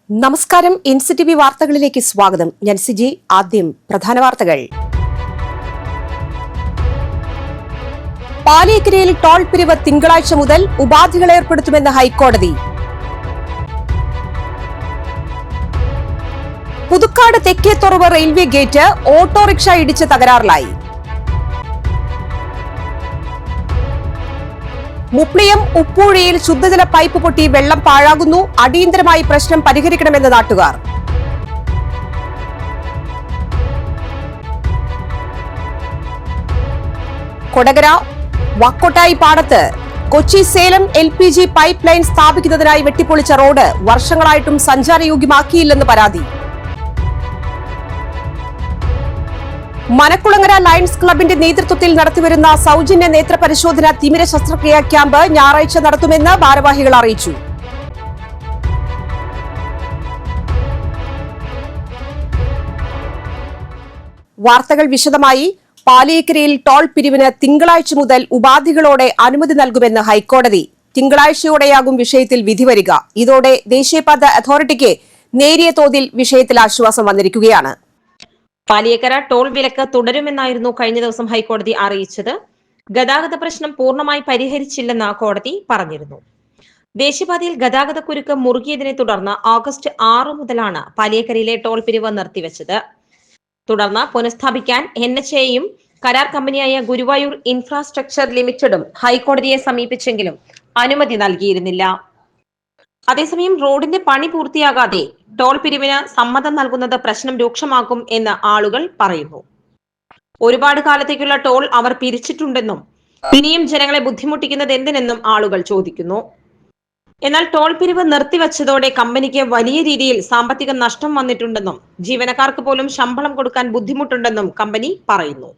നമസ്കാരം. ഇൻസിറ്റിവി വാർത്തകളിലേക്ക് സ്വാഗതം. ഞാൻ സിജി. ആദ്യം പ്രധാന വാർത്തകൾ. പാലിയേക്കരയിൽ ടോൾ പിരിവ് തിങ്കളാഴ്ച മുതൽ ഉപാധികൾ ഏർപ്പെടുത്തുമെന്ന് ഹൈക്കോടതി. Puthukkad Thekkethuravu railway gate autorickshaw ഇടിച്ച് തകരാറിലായി. മുപ്ലിയം ഉപ്പൂഴിയിൽ ശുദ്ധജല പൈപ്പ് പൊട്ടി വെള്ളം പാഴാകുന്നു. അടിയന്തരമായി പ്രശ്നം പരിഹരിക്കണമെന്ന് നാട്ടുകാർ. കൊടകര വാക്കോട്ടായി പാടത്ത് Kochi Salem LPG pipe line സ്ഥാപിക്കുന്നതിനായി വെട്ടിപ്പൊളിച്ച റോഡ് വർഷങ്ങളായിട്ടും സഞ്ചാരയോഗ്യമാക്കിയില്ലെന്ന് പരാതി. മനക്കുളങ്ങര ലയൺസ് ക്ലബിന്റെ നേതൃത്വത്തിൽ നടത്തിവരുന്ന സൗജന്യ നേത്ര പരിശോധന തിമിര ശസ്ത്രക്രിയാ ക്യാമ്പ് ഞായറാഴ്ച നടത്തുമെന്ന് ഭാരവാഹികൾ അറിയിച്ചു. വാർത്തകൾ വിശദമായി. പാലിയേക്കരയിൽ ടോൾ പിരിവിന് തിങ്കളാഴ്ച മുതൽ ഉപാധികളോടെ അനുമതി നൽകുമെന്ന് ഹൈക്കോടതി. തിങ്കളാഴ്ചയോടെയാകും വിഷയത്തിൽ വിധി വരിക. ഇതോടെ ദേശീയപാത അതോറിറ്റിക്ക് നേരിയ തോതിൽ വിഷയത്തിൽ ആശ്വാസം വന്നിരിക്കുകയാണ്. പാലിയേക്കര ടോൾ വിലക്ക് തുടരുമെന്നായിരുന്നു കഴിഞ്ഞ ദിവസം ഹൈക്കോടതി അറിയിച്ചത്. ഗതാഗത പ്രശ്നം പൂർണ്ണമായി പരിഹരിച്ചില്ലെന്ന് കോടതി പറഞ്ഞിരുന്നു. ദേശീയപാതയിൽ ഗതാഗതക്കുരുക്ക് മുറുകിയതിനെ തുടർന്ന് ഓഗസ്റ്റ് 6 മുതലാണ് പാലിയേക്കരയിലെ ടോൾ പിരിവ് നിർത്തിവെച്ചത്. തുടർന്ന് പുനഃസ്ഥാപിക്കാൻ NHAയും കരാർ കമ്പനിയായ ഗുരുവായൂർ ഇൻഫ്രാസ്ട്രക്ചർ ലിമിറ്റഡും ഹൈക്കോടതിയെ സമീപിച്ചെങ്കിലും അനുമതി നൽകിയിരുന്നില്ല. അതേസമയം റോഡിന്റെ പണി പൂർത്തിയാകാതെ ടോൾ പിരിവിന് സമ്മതം നൽകുന്നത് പ്രശ്നം രൂക്ഷമാക്കും എന്ന് ആളുകൾ പറയുന്നു. ഒരുപാട് കാലത്തേക്കുള്ള ടോൾ അവർ പിരിച്ചിട്ടുണ്ടെന്നും ഇനിയും ജനങ്ങളെ ബുദ്ധിമുട്ടിക്കുന്നത് എന്തിനെന്നും ആളുകൾ ചോദിക്കുന്നു. എന്നാൽ ടോൾ പിരിവ് നിർത്തിവച്ചതോടെ കമ്പനിക്ക് വലിയ രീതിയിൽ സാമ്പത്തിക നഷ്ടം വന്നിട്ടുണ്ടെന്നും ജീവനക്കാർക്ക് പോലും ശമ്പളം കൊടുക്കാൻ ബുദ്ധിമുട്ടുണ്ടെന്നും കമ്പനി പറയുന്നു.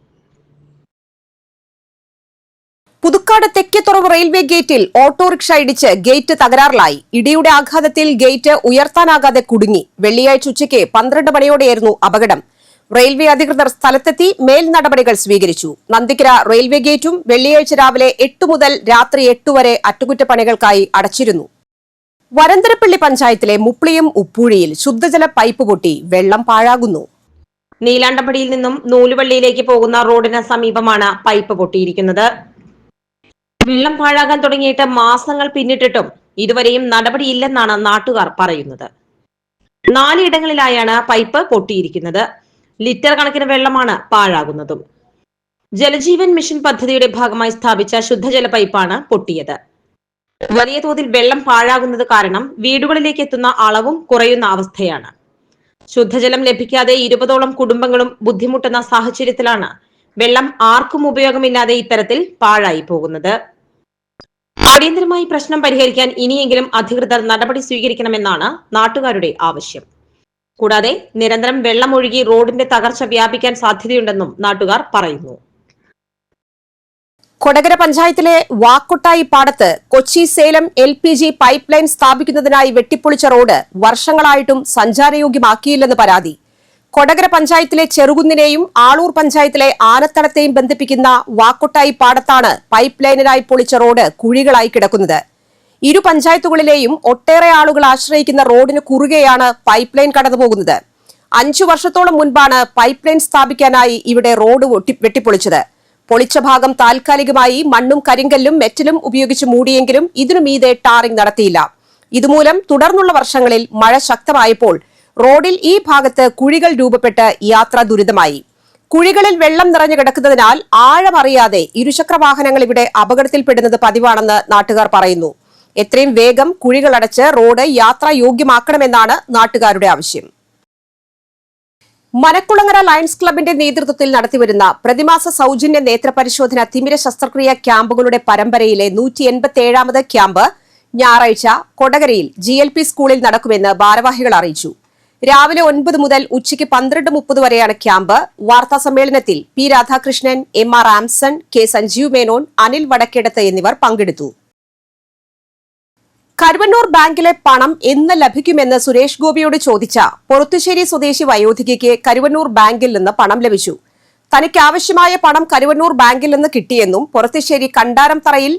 പുതുക്കാട് തെക്കേത്തുറവ് റെയിൽവേ ഗേറ്റിൽ ഓട്ടോറിക്ഷ ഇടിച്ച് ഗേറ്റ് തകരാറിലായി. ഇടിയുടെ ആഘാതത്തിൽ ഗേറ്റ് ഉയർത്താനാകാതെ കുടുങ്ങി. വെള്ളിയാഴ്ച ഉച്ചയ്ക്ക് 12 മണിയോടെയായിരുന്നു അപകടം. റെയിൽവേ അധികൃതർ സ്ഥലത്തെത്തി മേൽ നടപടികൾ സ്വീകരിച്ചു. നന്ദിക്കര റെയിൽവേ ഗേറ്റും വെള്ളിയാഴ്ച രാവിലെ 8 മുതൽ രാത്രി 8 വരെ അറ്റകുറ്റപ്പണികൾക്കായി അടച്ചിരുന്നു. വരന്തരപ്പള്ളി പഞ്ചായത്തിലെ മുപ്ലിയം ഉപ്പൂഴിയിൽ ശുദ്ധജല പൈപ്പ് പൊട്ടി വെള്ളം പാഴാകുന്നു. നീലാണ്ടമ്പടിയിൽ നിന്നും നൂലുവള്ളിയിലേക്ക് പോകുന്ന റോഡിന് സമീപമാണ് പൈപ്പ് പൊട്ടിയിരിക്കുന്നത്. വെള്ളം പാഴാകാൻ തുടങ്ങിയിട്ട് മാസങ്ങൾ പിന്നിട്ടിട്ടും ഇതുവരെയും നടപടിയില്ലെന്നാണ് നാട്ടുകാർ പറയുന്നത്. 4 ഇടങ്ങളിലായാണ് പൈപ്പ് പൊട്ടിയിരിക്കുന്നത്. ലിറ്റർ കണക്കിന് വെള്ളമാണ് പാഴാകുന്നതും. ജലജീവൻ മിഷൻ പദ്ധതിയുടെ ഭാഗമായി സ്ഥാപിച്ച ശുദ്ധജല പൈപ്പാണ് പൊട്ടിയത്. വലിയ തോതിൽ വെള്ളം പാഴാകുന്നത് കാരണം വീടുകളിലേക്ക് എത്തുന്ന അളവും കുറയുന്ന അവസ്ഥയാണ്. ശുദ്ധജലം ലഭിക്കാതെ 20ഓളം കുടുംബങ്ങളും ബുദ്ധിമുട്ടുന്ന സാഹചര്യത്തിലാണ് വെള്ളം ആർക്കും ഉപയോഗമില്ലാതെ ഇത്തരത്തിൽ പാഴായി പോകുന്നത്. അടിയന്തരമായി പ്രശ്നം പരിഹരിക്കാൻ ഇനിയെങ്കിലും അധികൃതർ നടപടി സ്വീകരിക്കണമെന്നാണ് നാട്ടുകാരുടെ ആവശ്യം. കൂടാതെ നിരന്തരം വെള്ളം ഒഴുകി റോഡിന്റെ തകർച്ച വ്യാപിക്കാൻ സാധ്യതയുണ്ടെന്നും നാട്ടുകാർ പറയുന്നു. കൊടകര പഞ്ചായത്തിലെ വാക്കോട്ടായി പാടത്ത് Kochi Salem LPG pipe line സ്ഥാപിക്കുന്നതിനായി വെട്ടിപ്പൊളിച്ച റോഡ് വർഷങ്ങളായിട്ടും സഞ്ചാരയോഗ്യമാക്കിയില്ലെന്ന് പരാതി. കൊടകര പഞ്ചായത്തിലെ ചെറുകുന്നിനെയും ആളൂർ പഞ്ചായത്തിലെ ആനത്തടത്തെയും ബന്ധിപ്പിക്കുന്ന വാക്കോട്ടായി പാടത്താണ് പൈപ്പ് ലൈനിനായി പൊളിച്ച റോഡ് കുഴികളായി കിടക്കുന്നത്. ഇരു പഞ്ചായത്തുകളിലെയും ഒട്ടേറെ ആളുകൾ ആശ്രയിക്കുന്ന റോഡിന് കുറുകെയാണ് പൈപ്പ് ലൈൻ കടന്നുപോകുന്നത്. 5 വർഷത്തോളം മുൻപാണ് പൈപ്പ് ലൈൻ സ്ഥാപിക്കാനായി ഇവിടെ റോഡ് വെട്ടിപ്പൊളിച്ചത്. പൊളിച്ച ഭാഗം താൽക്കാലികമായി മണ്ണും കരിങ്കല്ലും മെറ്റലും ഉപയോഗിച്ച് മൂടിയെങ്കിലും ഇതിനു മീതെ ടാറിംഗ് നടത്തിയില്ല. ഇതുമൂലം തുടർന്നുള്ള വർഷങ്ങളിൽ മഴ ശക്തമായപ്പോൾ റോഡിൽ ഈ ഭാഗത്ത് കുഴികൾ രൂപപ്പെട്ട് യാത്ര ദുരിതമായി. കുഴികളിൽ വെള്ളം നിറഞ്ഞു കിടക്കുന്നതിനാൽ ആഴമറിയാതെ ഇരുചക്ര വാഹനങ്ങൾ ഇവിടെ അപകടത്തിൽപ്പെടുന്നത് പതിവാണെന്ന് നാട്ടുകാർ പറയുന്നു. എത്രയും വേഗം കുഴികൾ അടച്ച് റോഡ് യാത്രാ യോഗ്യമാക്കണമെന്നാണ് നാട്ടുകാരുടെ ആവശ്യം. മനക്കുളങ്ങര ലയൺസ് ക്ലബിന്റെ നേതൃത്വത്തിൽ നടത്തിവരുന്ന പ്രതിമാസ സൗജന്യ നേത്ര പരിശോധന തിമിര ശസ്ത്രക്രിയാ ക്യാമ്പുകളുടെ പരമ്പരയിലെ 187ാമത് ക്യാമ്പ് ഞായറാഴ്ച കൊടകരയിൽ GLP സ്കൂളിൽ നടക്കുമെന്ന് ഭാരവാഹികൾ അറിയിച്ചു. രാവിലെ 9 മുതൽ ഉച്ചയ്ക്ക് 12:30 വരെയാണ് ക്യാമ്പ്. വാർത്താ സമ്മേളനത്തിൽ P. Radhakrishnan, MR ആംസൺ, K. Sanjeev Menon, Anil Vadakkedath എന്നിവർ പങ്കെടുത്തു. കരുവന്നൂർ ബാങ്കിലെ പണം എന്ന് ലഭിക്കുമെന്ന് സുരേഷ് ഗോപിയോട് ചോദിച്ച പൊറത്തുശ്ശേരി സ്വദേശി വയോധികയ്ക്ക് കരുവന്നൂർ ബാങ്കിൽ നിന്ന് പണം ലഭിച്ചു. തനിക്ക് ആവശ്യമായ പണം കരുവന്നൂർ ബാങ്കിൽ നിന്ന് കിട്ടിയെന്നും പൊറത്തുശ്ശേരി കണ്ടാരം തറയിൽ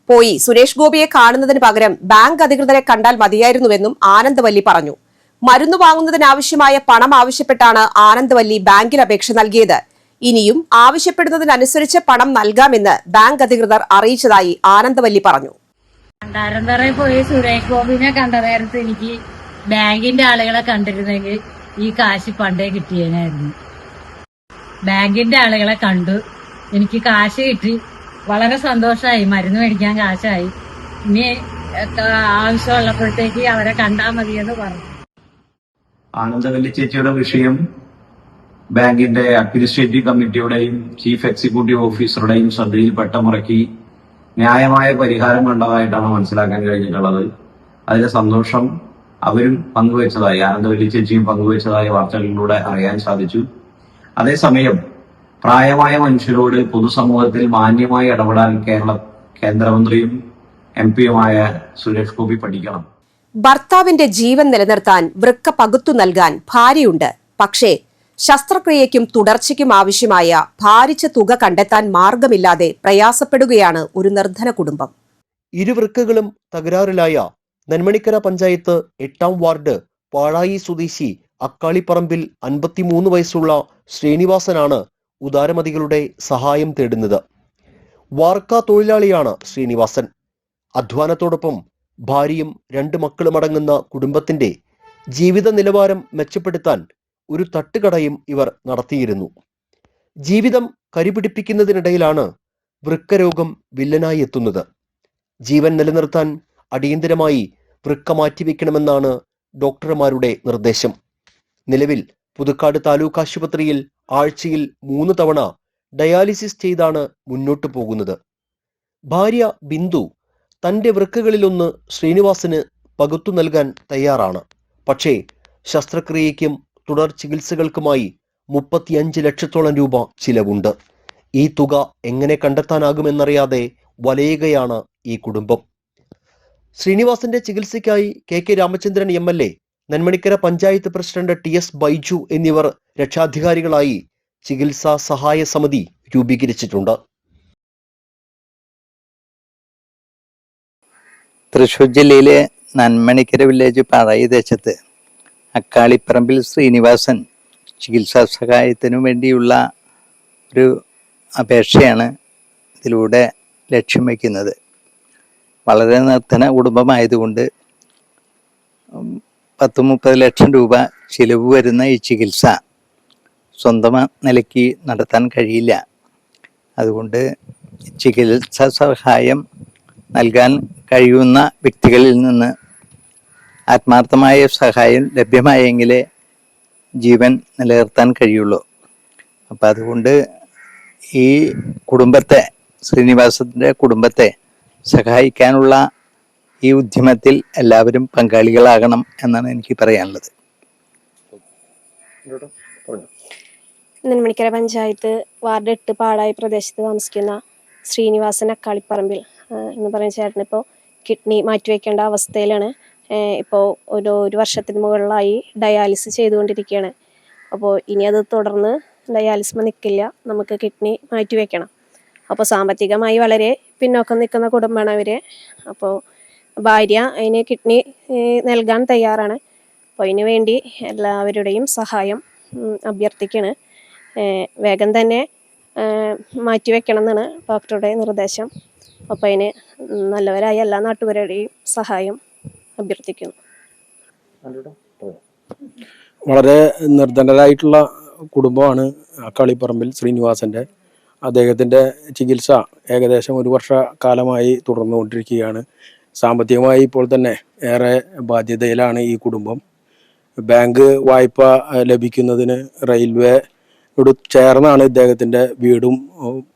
പോയി സുരേഷ് ഗോപിയെ കാണുന്നതിന് പകരം ബാങ്ക് അധികൃതരെ കണ്ടാൽ മതിയായിരുന്നുവെന്നും ആനന്ദവല്ലി പറഞ്ഞു. മരുന്ന് വാങ്ങുന്നതിനാവശ്യമായ പണം ആവശ്യപ്പെട്ടാണ് ആനന്ദവല്ലി ബാങ്കിൽ അപേക്ഷ നൽകിയത്. ഇനിയും ആവശ്യപ്പെടുന്നതിനനുസരിച്ച് പണം നൽകാമെന്ന് ബാങ്ക് അധികൃതർ അറിയിച്ചതായി ആനന്ദവല്ലി പറഞ്ഞു. കണ്ടാരന്തറയിൽ പോയി സുരേഷ് ഗോപിനെ കണ്ട നേരത്ത് എനിക്ക് ബാങ്കിന്റെ ആളുകളെ കണ്ടിരുന്നെങ്കിൽ ഈ കാശ് പണ്ടേ കിട്ടിയേനായിരുന്നു. ബാങ്കിന്റെ ആളുകളെ കണ്ടു, എനിക്ക് കാശ് കിട്ടി, വളരെ സന്തോഷമായി. മരുന്ന് മേടിക്കാൻ കാശായി. ഇനി ആവശ്യമുള്ളപ്പോഴത്തേക്ക് അവരെ കണ്ടാൽ മതിയെന്ന് പറഞ്ഞു. ആനന്ദവല്ലി ചേച്ചിയുടെ വിഷയം ബാങ്കിന്റെ അഡ്മിനിസ്ട്രേറ്റീവ് കമ്മിറ്റിയുടെയും ചീഫ് എക്സിക്യൂട്ടീവ് ഓഫീസറുടെയും ശ്രദ്ധയിൽപ്പെട്ട മുറയ്ക്ക് ന്യായമായ പരിഹാരം കണ്ടതായിട്ടാണ് മനസ്സിലാക്കാൻ കഴിഞ്ഞിട്ടുള്ളത്. അതിന്റെ സന്തോഷം അവരും പങ്കുവച്ചതായി, ആനന്ദവല്ലി ചേച്ചിയും പങ്കുവച്ചതായി വാർത്തകളിലൂടെ അറിയാൻ സാധിച്ചു. അതേസമയം പ്രായമായ മനുഷ്യരോട് പൊതുസമൂഹത്തിൽ മാന്യമായി ഇടപെടാൻ കേന്ദ്രമന്ത്രിയും MP-യുമായ സുരേഷ് ഗോപി പഠിക്കണം. ഭർത്താവിന്റെ ജീവൻ നിലനിർത്താൻ വൃക്ക പകുത്തു നൽകാൻ ഭാര്യയുണ്ട്. പക്ഷേ ശസ്ത്രക്രിയയ്ക്കും തുടർച്ചയ്ക്കും ആവശ്യമായ ഭാരിച്ച തുക കണ്ടെത്താൻ മാർഗമില്ലാതെ പ്രയാസപ്പെടുകയാണ് ഒരു നിർധന കുടുംബം. ഇരുവൃക്കകളും തകരാറിലായ നെന്മണിക്കര പഞ്ചായത്ത് 8-ാം വാർഡ് പാഴായി സ്വദേശി അക്കാളിപ്പറമ്പിൽ 53 വയസ്സുള്ള ശ്രീനിവാസനാണ് ഉദാരമതികളുടെ സഹായം തേടുന്നത്. വാർക്ക തൊഴിലാളിയാണ് ശ്രീനിവാസൻ. അധ്വാനത്തോടൊപ്പം ഭാര്യയും 2 മക്കളുമടങ്ങുന്ന കുടുംബത്തിന്റെ ജീവിത നിലവാരം മെച്ചപ്പെടുത്താൻ ഒരു തട്ടുകടയും ഇവർ നടത്തിയിരുന്നു. ജീവിതം കരിപിടിപ്പിക്കുന്നതിനിടയിലാണ് വൃക്കരോഗം വില്ലനായി എത്തുന്നത്. ജീവൻ നിലനിർത്താൻ അടിയന്തരമായി വൃക്ക മാറ്റിവെക്കണമെന്നാണ് ഡോക്ടർമാരുടെ നിർദ്ദേശം. നിലവിൽ പുതുക്കാട് താലൂക്ക് ആശുപത്രിയിൽ ആഴ്ചയിൽ 3 തവണ ഡയാലിസിസ് ചെയ്താണ് മുന്നോട്ടു പോകുന്നത്. ഭാര്യ ബിന്ദു തന്റെ വൃക്കകളിലൊന്ന് ശ്രീനിവാസന് പകുത്തു നൽകാൻ തയ്യാറാണ്. പക്ഷേ ശസ്ത്രക്രിയയ്ക്കും തുടർ ചികിത്സകൾക്കുമായി 35 ലക്ഷത്തോളം രൂപ ചിലവുണ്ട്. ഈ തുക എങ്ങനെ കണ്ടെത്താനാകുമെന്നറിയാതെ വലയുകയാണ് ഈ കുടുംബം. ശ്രീനിവാസന്റെ ചികിത്സയ്ക്കായി KK Ramachandran MLA, Nenmanikkara panchayat president TS Baiju എന്നിവർ രക്ഷാധികാരികളായി ചികിത്സാ സഹായ സമിതി രൂപീകരിച്ചിട്ടുണ്ട്. തൃശൂർ ജില്ലയിലെ നന്മണിക്കര വില്ലേജ് പാഴായി ദേശത്ത് അക്കാളിപ്പറമ്പിൽ ശ്രീനിവാസൻ ചികിത്സാ സഹായത്തിനു വേണ്ടിയുള്ള ഒരു അപേക്ഷയാണ് ഇതിലൂടെ ലക്ഷ്യം വയ്ക്കുന്നത്. വളരെ നിർധന കുടുംബമായതുകൊണ്ട് 10-30 ലക്ഷം രൂപ ചിലവ് വരുന്ന ഈ ചികിത്സ സ്വന്തം നിലയ്ക്ക് നടത്താൻ കഴിയില്ല. അതുകൊണ്ട് ചികിത്സാ സഹായം നൽകാൻ കഴിയുന്ന വ്യക്തികളിൽ നിന്ന് ആത്മാർത്ഥമായ സഹായം ലഭ്യമായെങ്കിലേ ജീവൻ നിലനിർത്താൻ കഴിയുള്ളൂ. അപ്പം അതുകൊണ്ട് ഈ കുടുംബത്തെ, ശ്രീനിവാസത്തിൻ്റെ കുടുംബത്തെ സഹായിക്കാനുള്ള ഈ ഉദ്യമത്തിൽ എല്ലാവരും പങ്കാളികളാകണം എന്നാണ് എനിക്ക് പറയാനുള്ളത്. നെന്മണിക്കര പഞ്ചായത്ത് വാർഡ് 8 പാടായി പ്രദേശത്ത് താമസിക്കുന്ന ശ്രീനിവാസൻ അക്കാളിപ്പറമ്പിൽ എന്ന് പറയുന്ന ചേട്ടൻ ഇപ്പോൾ കിഡ്നി മാറ്റിവെക്കേണ്ട അവസ്ഥയിലാണ്. ഇപ്പോൾ ഒരു വർഷത്തിന് മുകളിലായി ഡയാലിസിസ് ചെയ്തുകൊണ്ടിരിക്കുകയാണ്. അപ്പോൾ ഇനി അത് തുടർന്ന് ഡയാലിസിസ് നിൽക്കില്ല, നമുക്ക് കിഡ്നി മാറ്റിവെക്കണം. അപ്പോൾ സാമ്പത്തികമായി വളരെ പിന്നോക്കം നിൽക്കുന്ന കുടുംബമാണ് അവർ. അപ്പോൾ ഭാര്യ അതിന് കിഡ്നി നൽകാൻ തയ്യാറാണ്. അപ്പോൾ അതിനു വേണ്ടി എല്ലാവരുടെയും സഹായം അഭ്യർത്ഥിക്കുകയാണ്. വേഗം തന്നെ മാറ്റിവെക്കണം എന്നാണ് ഡോക്ടറുടെ നിർദ്ദേശം. അപ്പോൾ അതിന് നല്ലവരായ എല്ലാ നാട്ടുകാരുടെയും സഹായം അഭ്യർത്ഥിക്കുന്നു. വളരെ നിർധനരായിട്ടുള്ള കുടുംബമാണ് അക്കാളിപ്പറമ്പിൽ ശ്രീനിവാസൻ്റെ. അദ്ദേഹത്തിൻ്റെ ചികിത്സ ഏകദേശം 1 വർഷക്കാലമായി തുടർന്നുകൊണ്ടിരിക്കുകയാണ്. സാമ്പത്തികമായി ഇപ്പോൾ തന്നെ ഏറെ ബാധ്യതയിലാണ് ഈ കുടുംബം. ബാങ്ക് വായ്പ ലഭിക്കുന്നതിന് റെയിൽവേയോട് ചേർന്നാണ് ഇദ്ദേഹത്തിൻ്റെ വീടും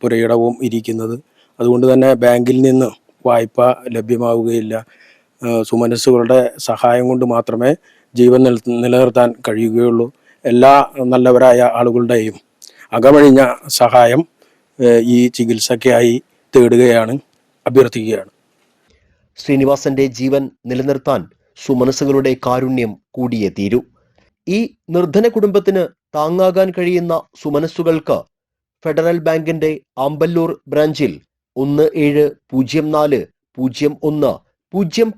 പുരയിടവും ഇരിക്കുന്നത്. അതുകൊണ്ട് തന്നെ ബാങ്കിൽ നിന്ന് വായ്പ ലഭ്യമാവുകയില്ല. സുമനസ്സുകളുടെ സഹായം കൊണ്ട് മാത്രമേ ജീവൻ നിലനിർത്താൻ കഴിയുകയുള്ളൂ. എല്ലാ നല്ലവരായ ആളുകളുടെയും അകമഴിഞ്ഞ സഹായം ഈ ചികിത്സയ്ക്കായി തേടുകയാണ്, അഭ്യർത്ഥിക്കുകയാണ്. ശ്രീനിവാസന്റെ ജീവൻ നിലനിർത്താൻ സുമനസ്സുകളുടെ കാരുണ്യം കൂടിയേ തീരൂ. ഈ നിർധന കുടുംബത്തിന് താങ്ങാകാൻ കഴിയുന്ന സുമനസ്സുകൾക്ക് ഫെഡറൽ ബാങ്കിന്റെ ആമ്പല്ലൂർ ബ്രാഞ്ചിൽ 1704 01 00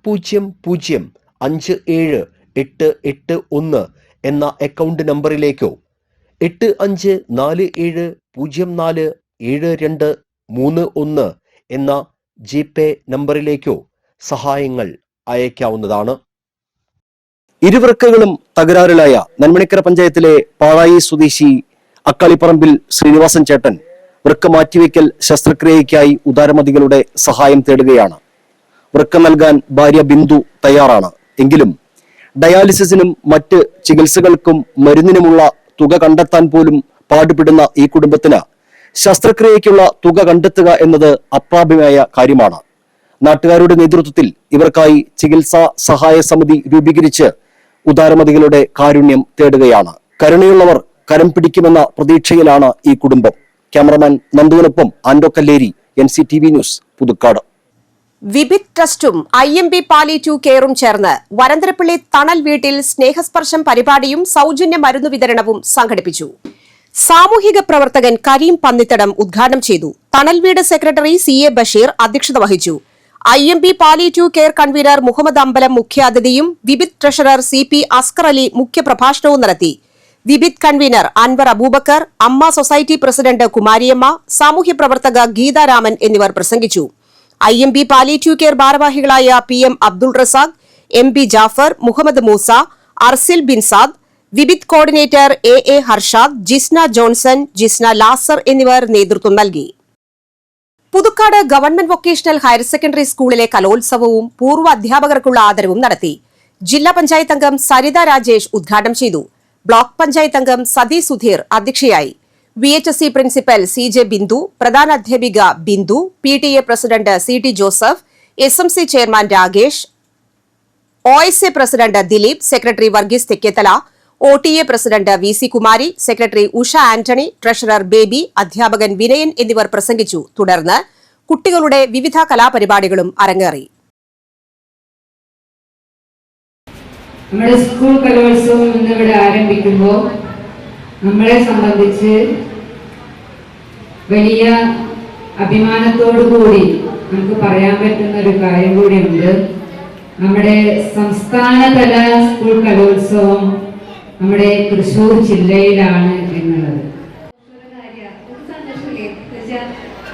57 881 എന്ന അക്കൗണ്ട് നമ്പറിലേക്കോ 8547047231 എന്ന ജിപേ നമ്പറിലേക്കോ സഹായങ്ങൾ അയക്കാവുന്നതാണ്. ഇരുവൃക്കകളും തകരാറിലായ നെന്മണിക്കര പഞ്ചായത്തിലെ പാഴായി സ്വദേശി അക്കാളിപ്പറമ്പിൽ ശ്രീനിവാസൻ ചേട്ടൻ വൃക്ക മാറ്റിവെക്കൽ ശസ്ത്രക്രിയയ്ക്കായി ഉദാരമതികളുടെ സഹായം തേടുകയാണ്. വൃക്ക നൽകാൻ ഭാര്യ ബിന്ദു തയ്യാറാണ്. എങ്കിലും ഡയാലിസിസിനും മറ്റ് ചികിത്സകൾക്കും മരുന്നിനുമുള്ള തുക കണ്ടെത്താൻ പോലും പാടുപെടുന്ന ഈ കുടുംബത്തിന് ശസ്ത്രക്രിയയ്ക്കുള്ള തുക കണ്ടെത്തുക എന്നത് അപ്രാപ്യമായ കാര്യമാണ്. നാട്ടുകാരുടെ നേതൃത്വത്തിൽ ഇവർക്കായി ചികിത്സാ സഹായ സമിതി രൂപീകരിച്ച് ഉദാരമതികളുടെ കാരുണ്യം തേടുകയാണ്. കരുണയുള്ളവർ കരം പിടിക്കുമെന്ന പ്രതീക്ഷയിലാണ് ഈ കുടുംബം. ക്യാമറമാൻ നന്ദുവിനൊപ്പം ആൻഡോ കല്ലേരി, NCTV ന്യൂസ്, പുതുക്കാട്. വിബിത് ട്രസ്റ്റും IMB പാലിയേറ്റീവ് കെയറും ചേർന്ന് വരന്തരപ്പള്ളി തണൽ വീട്ടിൽ സ്നേഹസ്പർശം പരിപാടിയും സൗജന്യ മരുന്നു വിതരണവും സംഘടിപ്പിച്ചു. സാമൂഹിക പ്രവർത്തകൻ കരീം പന്നിത്തടം ഉദ്ഘാടനം ചെയ്തു. തണൽ വീട് സെക്രട്ടറി CA ബഷീർ അധ്യക്ഷത വഹിച്ചു. IMB palliative care convener Muhammad Ambalam മുഖ്യാതിഥിയും വിബിത് ട്രഷറർ CP അസ്കർ അലി മുഖ്യപ്രഭാഷണവും നടത്തി. വിബിത് കൺവീനർ അൻവർ അബൂബക്കർ, അമ്മ സൊസൈറ്റി പ്രസിഡന്റ് കുമാരിയമ്മ, സാമൂഹ്യ പ്രവർത്തക ഗീതാരാമൻ എന്നിവർ പ്രസംഗിച്ചു. IMB പാലിയേറ്റീവ് കെയർ ഭാരവാഹികളായ PM Abdul Razak, MB Jafar, Muhammad Moosa, Arsil Binsad, Vibith coordinator AA Harshad, Jisna Johnson, Jisna Lazar എന്നിവർ നേതൃത്വം നൽകി. Puthukkad government vocational higher secondary സ്കൂളിലെ കലോത്സവവും പൂർവ്വ അധ്യാപകർക്കുള്ള ആദരവും നടത്തി. ജില്ലാ പഞ്ചായത്ത് അംഗം സരിത രാജേഷ് ഉദ്ഘാടനം ചെയ്തു. ബ്ലോക്ക് പഞ്ചായത്ത് അംഗം സതി സുധീർ അധ്യക്ഷയായി. VHSC പ്രിൻസിപ്പൽ CJ ബിന്ദു, പ്രധാന അധ്യാപിക Bindu, PTA president CT Joseph, SMC chairman Rakesh, OSA president Dileep, secretary Varghese Thekkethala, OTA president VC Kumari, secretary Usha Antony, treasurer Baby, അധ്യാപകൻ വിനയൻ എന്നിവർ പ്രസംഗിച്ചു. തുടർന്ന് കുട്ടികളുടെ വിവിധ കലാപരിപാടികളും അരങ്ങേറി. നമ്മുടെ സ്കൂൾ കലോത്സവം ഇന്നിവിടെ ആരംഭിക്കുമ്പോൾ നമ്മളെ സംബന്ധിച്ച് വലിയ അഭിമാനത്തോടു കൂടി നമുക്ക് പറയാൻ പറ്റുന്ന ഒരു കാര്യം കൂടിയുണ്ട്. നമ്മുടെ സംസ്ഥാനതല സ്കൂൾ കലോത്സവം നമ്മുടെ തൃശ്ശൂർ ജില്ലയിലാണ് എന്നുള്ളത്.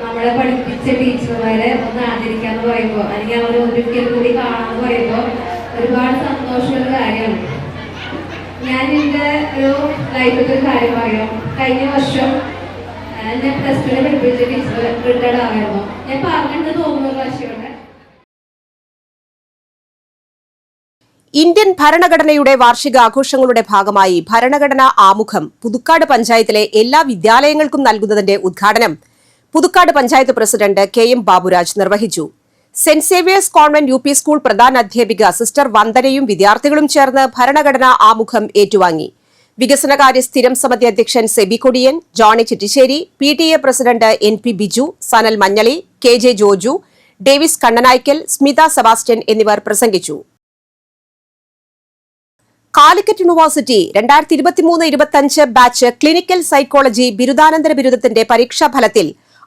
നമ്മളെ പഠിപ്പിച്ച ടീച്ചർമാരെ ഒന്ന് ആദരിക്കാന്ന് പറയുമ്പോൾ, അല്ലെങ്കിൽ അവരെ ഒരിക്കൽ കൂടി കാണാന്ന് പറയുമ്പോൾ ഒരുപാട് സന്തോഷമുള്ള കാര്യമാണ്. ഞാൻ എൻ്റെ ഒരു ലൈഫിൽ ഒരു കാര്യം പറയാം. കഴിഞ്ഞ വർഷം എന്നെ +2 പഠിപ്പിച്ച ടീച്ചർ റിട്ടയർഡ് ആയിരുന്നു. ഞാൻ പറഞ്ഞിട്ട് തോന്നുന്നു പ്രാവശ്യമുണ്ട്. ഇന്ത്യൻ ഭരണഘടനയുടെ വാർഷികാഘോഷങ്ങളുടെ ഭാഗമായി ഭരണഘടനാ ആമുഖം പുതുക്കാട് പഞ്ചായത്തിലെ എല്ലാ വിദ്യാലയങ്ങൾക്കും നൽകുന്നതിന്റെ ഉദ്ഘാടനം പുതുക്കാട് പഞ്ചായത്ത് പ്രസിഡന്റ് KM ബാബുരാജ് നിർവഹിച്ചു. Saint Xavier's convent UP school പ്രധാന അധ്യാപിക സിസ്റ്റർ വന്ദനയും വിദ്യാർത്ഥികളും ചേർന്ന് ഭരണഘടനാ ആമുഖം ഏറ്റുവാങ്ങി. വികസനകാര്യ സ്ഥിരം സമിതി അധ്യക്ഷൻ Sebi Kodiyan, Johnny Chittissery, PTA president NP Biju, Sanal Manjali, KJ Joju, Davis Kannanaickal, Smitha Sebastian എന്നിവർ പ്രസംഗിച്ചു. Calicut university 2023-25 batch clinical psychology ബിരുദാനന്തര ബിരുദത്തിന്റെ പരീക്ഷാഫലത്തിൽ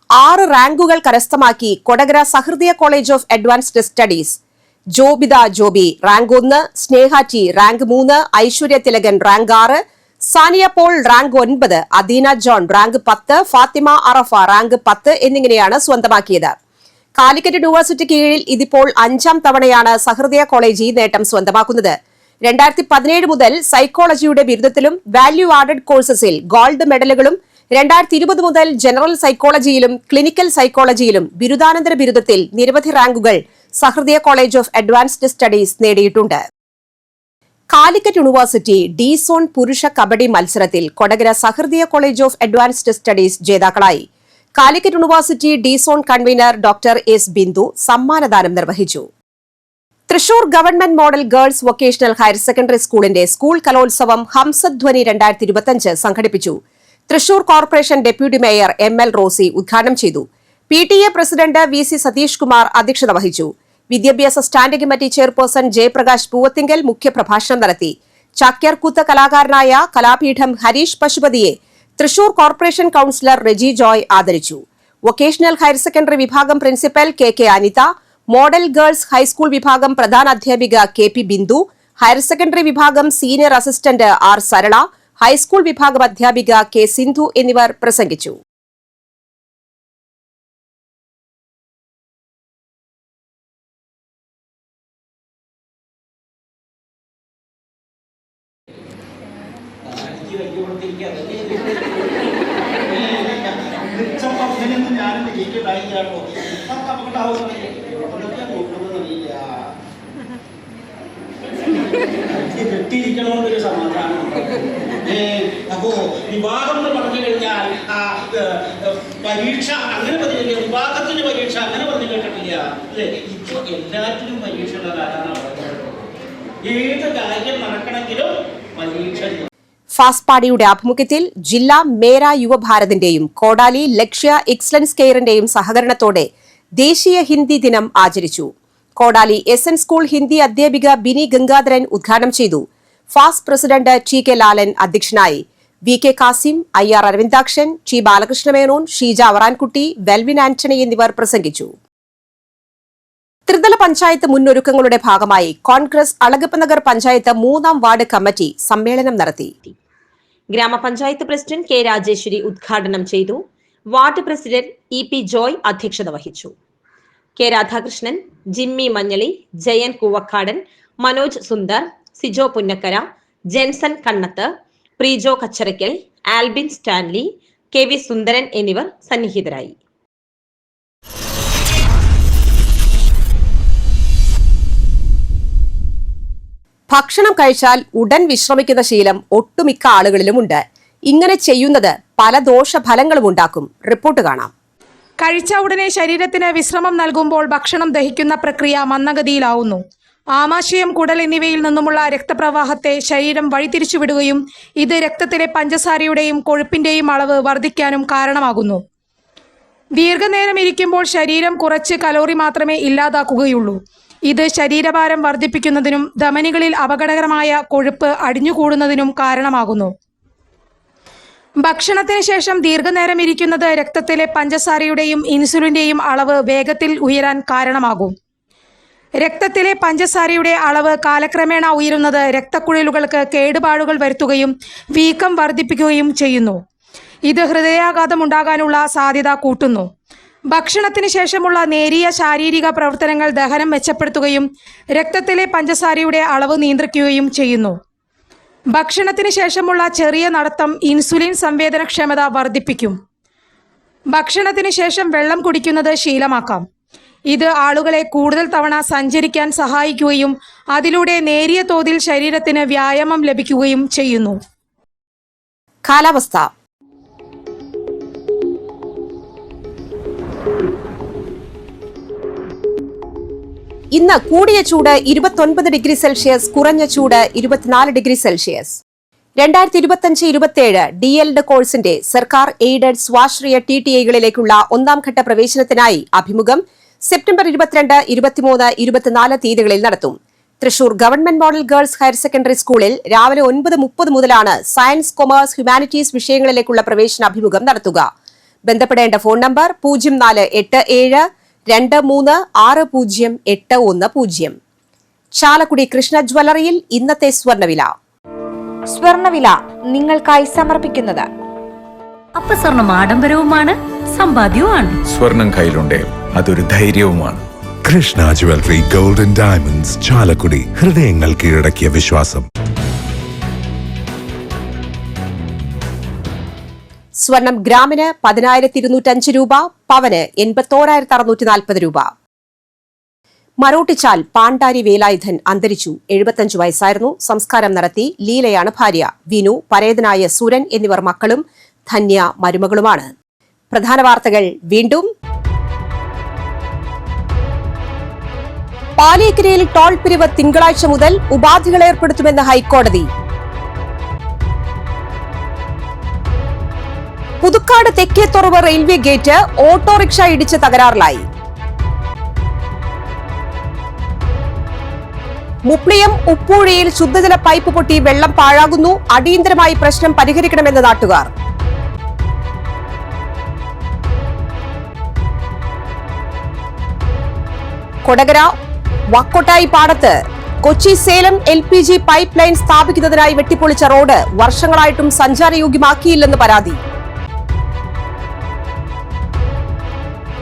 6 റാങ്കുകൾ കരസ്ഥമാക്കി Kodakara Sahrudaya college of advanced studies. Jobitha Joby rank 1, Sneha T rank 3, Aishwarya Thilakan rank 6, Saniya Paul rank 9, Adeena John rank 10, Fathima Arafa rank 10 എന്നിങ്ങനെയാണ് സ്വന്തമാക്കിയത്. കാലിക്കറ്റ് യൂണിവേഴ്സിറ്റി കീഴിൽ ഇതിപ്പോൾ 5ാം തവണയാണ് സഹൃദയ കോളേജ് ഈ നേട്ടം സ്വന്തമാക്കുന്നത്. 2017 മുതൽ സൈക്കോളജിയുടെ ബിരുദത്തിലും വാല്യൂ ആഡഡ് കോഴ്സസിൽ ഗോൾഡ് മെഡലുകളും 2020 മുതൽ ജനറൽ സൈക്കോളജിയിലും ക്ലിനിക്കൽ സൈക്കോളജിയിലും ബിരുദാനന്തര ബിരുദത്തിൽ നിരവധി റാങ്കുകൾ Sahrudaya college of advanced studies നേടിയിട്ടുണ്ട്. കാലിക്കറ്റ് യൂണിവേഴ്സിറ്റി D സോൺ പുരുഷ കബഡി മത്സരത്തിൽ Kodakara Sahrudaya college of advanced studies ജേതാക്കളായി. Calicut university D zone convener doctor S Bindu സമ്മാനദാനം നിർവഹിച്ചു. Thrissur government model girls vocational higher secondary സ്കൂളിന്റെ സ്കൂൾ കലോത്സവം ഹംസധ്വനി 2025 സംഘടിപ്പിച്ചു. Thrissur corporation deputy mayor ML Rossi ഉദ്ഘാടനം ചെയ്തു. PTA president VC Satheesh Kumar അധ്യക്ഷത വഹിച്ചു. വിദ്യാഭ്യാസ standing committee chairperson Jayaprakash Poovathinkal മുഖ്യപ്രഭാഷണം നടത്തി. ചാക്യാർകൂത്ത് കലാകാരനായ കലാപീഠം ഹരീഷ് പശുപതിയെ തൃശൂർ കോർപ്പറേഷൻ കൌൺസിലർ റെജി ജോയ് ആദരിച്ചു. വൊക്കേഷണൽ ഹയർ സെക്കൻഡറി വിഭാഗം principal KK Anitha, model girls high school വിഭാഗം പ്രധാന അധ്യാപിക KP ബിന്ദു, ഹയർ സെക്കൻഡറി വിഭാഗം senior assistant R Sarala, high school വിഭാഗം അധ്യാപിക കെ സിന്ധു എന്നിവർ പ്രസംഗിച്ചു. കെട്ടിയിരിക്കണമെന്നൊരു സമാധാനം. അപ്പോ വിവാഹം എന്ന് പറഞ്ഞു കഴിഞ്ഞാൽ പരീക്ഷ അങ്ങനെ പറഞ്ഞില്ല, വിവാഹത്തിന് പരീക്ഷ അങ്ങനെ പറഞ്ഞു കേട്ടിട്ടില്ല അല്ലേ? ഇപ്പൊ എല്ലാറ്റിനും പരീക്ഷയുള്ള കാലമാണ് പറയുന്നത്. ഏത് കാര്യം നടക്കണമെങ്കിലും പരീക്ഷ. ഫാസ്റ്റ് പാടിയുടെ ആഭിമുഖ്യത്തിൽ ജില്ലാ മേര യുവഭാരതിന്റെയും കോടാലി ലക്ഷ്യ എക്സലൻസ് കെയറിന്റെയും സഹകരണത്തോടെ ദേശീയ ഹിന്ദി ദിനം ആചരിച്ചു. കോടാലി SN സ്കൂൾ ഹിന്ദി അധ്യാപിക ബിനി ഗംഗാധരൻ ഉദ്ഘാടനം ചെയ്തു. ഫാസ്റ്റ് പ്രസിഡന്റ് TK ലാലൻ അധ്യക്ഷനായി. VK Kasim, IR Aravindakshan, T ബാലകൃഷ്ണമേനോൻ, Sheeja Avarankutty, വെൽവിൻ Antony എന്നിവർ പ്രസംഗിച്ചു. ത്രിതല പഞ്ചായത്ത് മുന്നൊരുക്കങ്ങളുടെ ഭാഗമായി കോൺഗ്രസ് അളഗപ്പ നഗർ പഞ്ചായത്ത് 3-ാം വാർഡ് കമ്മിറ്റി സമ്മേളനം നടത്തി. ഗ്രാമപഞ്ചായത്ത് പ്രസിഡന്റ് K രാജേശ്വരി ഉദ്ഘാടനം ചെയ്തു. വാർഡ് പ്രസിഡന്റ് EP ജോയ് അധ്യക്ഷത വഹിച്ചു. K Radhakrishnan, Jimmy Manjali, Jayan Koovakkadan, Manoj Sundar, Sijo Punnakkara, Jenson Kannath, Prejo Kacharakkal, Albin Stanley, KV Sundaran എന്നിവർ സന്നിഹിതരായി. ഭക്ഷണം കഴിച്ചാൽ ഉടൻ വിശ്രമിക്കുന്ന ശീലം ഒട്ടുമിക്ക ആളുകളിലുമുണ്ട്. ഇങ്ങനെ ചെയ്യുന്നത് പല ദോഷഫലങ്ങളും ഉണ്ടാക്കും. റിപ്പോർട്ട് കാണാം. കഴിച്ച ഉടനെ ശരീരത്തിന് വിശ്രമം നൽകുമ്പോൾ ഭക്ഷണം ദഹിക്കുന്ന പ്രക്രിയ മന്ദഗതിയിലാവുന്നു. ആമാശയം, കുടൽ എന്നിവയിൽ നിന്നുമുള്ള രക്തപ്രവാഹത്തെ ശരീരം വഴിതിരിച്ചുവിടുകയും ഇത് രക്തത്തിലെ പഞ്ചസാരയുടെയും കൊഴുപ്പിന്റെയും അളവ് വർദ്ധിക്കാനും കാരണമാകുന്നു. ദീർഘനേരം ഇരിക്കുമ്പോൾ ശരീരം കുറച്ച് കലോറി മാത്രമേ ഇല്ലാതാക്കുകയുള്ളൂ. ഇത് ശരീരഭാരം വർദ്ധിപ്പിക്കുന്നതിനും ധമനികളിൽ അപകടകരമായ കൊഴുപ്പ് അടിഞ്ഞുകൂടുന്നതിനും കാരണമാകുന്നു. ഭക്ഷണത്തിന് ശേഷം ദീർഘനേരം ഇരിക്കുന്നത് രക്തത്തിലെ പഞ്ചസാരയുടെയും ഇൻസുലിന്റെയും അളവ് വേഗത്തിൽ ഉയരാൻ കാരണമാകും. രക്തത്തിലെ പഞ്ചസാരയുടെ അളവ് കാലക്രമേണ ഉയരുന്നത് രക്തക്കുഴലുകൾക്ക് കേടുപാടുകൾ വരുത്തുകയും വീക്കം വർദ്ധിപ്പിക്കുകയും ചെയ്യുന്നു. ഇത് ഹൃദയാഘാതം ഉണ്ടാകാനുള്ള സാധ്യത കൂട്ടുന്നു. ഭക്ഷണത്തിന് ശേഷമുള്ള നേരിയ ശാരീരിക പ്രവർത്തനങ്ങൾ ദഹനം മെച്ചപ്പെടുത്തുകയും രക്തത്തിലെ പഞ്ചസാരയുടെ അളവ് നിയന്ത്രിക്കുകയും ചെയ്യുന്നു. ഭക്ഷണത്തിന് ശേഷമുള്ള ചെറിയ നടത്തം ഇൻസുലിൻ സംവേദനക്ഷമത വർദ്ധിപ്പിക്കും. ഭക്ഷണത്തിന് ശേഷം വെള്ളം കുടിക്കുന്നത് ശീലമാക്കാം. ഇത് ആളുകളെ കൂടുതൽ തവണ സഞ്ചരിക്കാൻ സഹായിക്കുകയും അതിലൂടെ നേരിയ തോതിൽ ശരീരത്തിന് വ്യായാമം ലഭിക്കുകയും ചെയ്യുന്നു. കാലാവസ്ഥ. ഇന്ന് കൂടിയ ചൂട് 29 ഡിഗ്രി സെൽഷ്യസ്, കുറഞ്ഞ ചൂട് 24 ഡിഗ്രി സെൽഷ്യസ്. 2025-27 DELD കോഴ്സിന്റെ സർക്കാർ എയ്ഡഡ് സ്വാശ്രയ TTIകളിലേക്കുള്ള 1-ാം ഘട്ട പ്രവേശനത്തിനായി അഭിമുഖം സെപ്റ്റംബർ 22, 23, 24 തീയതികളിൽ നടത്തും. Thrissur government model girls higher secondary സ്കൂളിൽ രാവിലെ 9:30 മുതലാണ് സയൻസ്, കൊമേഴ്സ്, ഹ്യൂമാനിറ്റീസ് വിഷയങ്ങളിലേക്കുള്ള പ്രവേശന അഭിമുഖം നടത്തുക. ബന്ധപ്പെടേണ്ട ഫോൺ നമ്പർ 048723608110. ചാലക്കുടി കൃഷ്ണ ജ്വല്ലറിയിൽ ഇന്നത്തെ സ്വർണ്ണവില. സ്വർണ്ണവില നിങ്ങൾക്കായി സമർപ്പിക്കുന്നത് അപ്പസ്വർണം ആഡംബരവുമാണ്, സമ്പാദ്യവുമാണ്. സ്വർണം കയ്യിലുണ്ടേ അതൊരു ധൈര്യവുമാണ്. Krishna jewellery golden diamonds, Chalakudy. ഹൃദയങ്ങൾ കീഴടക്കിയ വിശ്വാസം. സ്വർണം ഗ്രാമിന് 10,205 രൂപ, പവന് 81,640 രൂപ. മരോട്ടിച്ചാൽ പാണ്ടാരി വേലായുധൻ അന്തരിച്ചു. 75 വയസ്സായിരുന്നു. സംസ്കാരം നടത്തി. ലീലയാണ് ഭാര്യ. വിനു, പരേതനായ സുരൻ എന്നിവർ മക്കളും ധന്യ മരുമകളുമാണ്. പ്രധാന വാർത്തകൾ വീണ്ടും. പാലിയേക്കരയിൽ ടോൾ പിരിവ് തിങ്കളാഴ്ച മുതൽ ഉപാധികൾ ഏർപ്പെടുത്തുമെന്ന് ഹൈക്കോടതി. Puthukkad Thekkethuravu railway gate autorickshaw ഇടിച്ച് തകരാറിലായി. മുപ്ലിയം ഉപ്പൂഴിയിൽ ശുദ്ധജല പൈപ്പ് പൊട്ടി വെള്ളം പാഴാകുന്നു. അടിയന്തരമായി പ്രശ്നം പരിഹരിക്കണമെന്ന് നാട്ടുകാർ. കൊടകര വാക്കോട്ടായി പാടത്ത് Kochi Salem LPG pipe line സ്ഥാപിക്കുന്നതിനായി വെട്ടിപ്പൊളിച്ച റോഡ് വർഷങ്ങളായിട്ടും സഞ്ചാരയോഗ്യമാക്കിയില്ലെന്ന് പരാതി.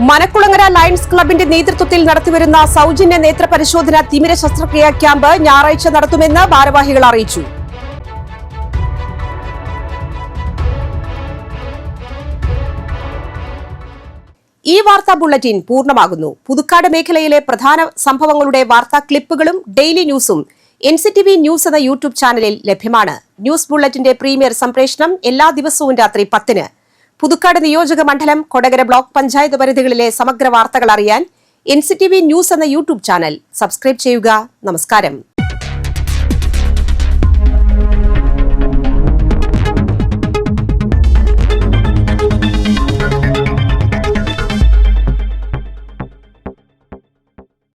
മനക്കുളങ്ങര ലയൺസ് ക്ലബിന്റെ നേതൃത്വത്തിൽ നടത്തിവരുന്ന സൗജന്യ നേത്ര പരിശോധന തിമിര ശസ്ത്രക്രിയാ ക്യാമ്പ് ഞായറാഴ്ച നടത്തുമെന്ന് ഭാരവാഹികൾ അറിയിച്ചു. ഈ വാർത്താ ബുള്ളറ്റിൻ പൂർണ്ണമാകുന്നു. പുതുക്കാട് മേഖലയിലെ പ്രധാന സംഭവങ്ങളുടെ വാർത്താ ക്ലിപ്പുകളും ഡെയിലി ന്യൂസും NCTV ന്യൂസ് എന്ന യൂട്യൂബ് ചാനലിൽ ലഭ്യമാണ്. ന്യൂസ് ബുള്ളറ്റിന്റെ പ്രീമിയർ സംപ്രേഷണം എല്ലാ ദിവസവും രാത്രി 10-ന്. പുതുക്കാട് നിയോജക മണ്ഡലം, കൊടകര ബ്ലോക്ക് പഞ്ചായത്ത് പരിധികളിലെ സമഗ്ര വാർത്തകൾ അറിയാൻ NCTV ന്യൂസ് എന്ന യൂട്യൂബ് ചാനൽ സബ്സ്ക്രൈബ് ചെയ്യുക. നമസ്കാരം.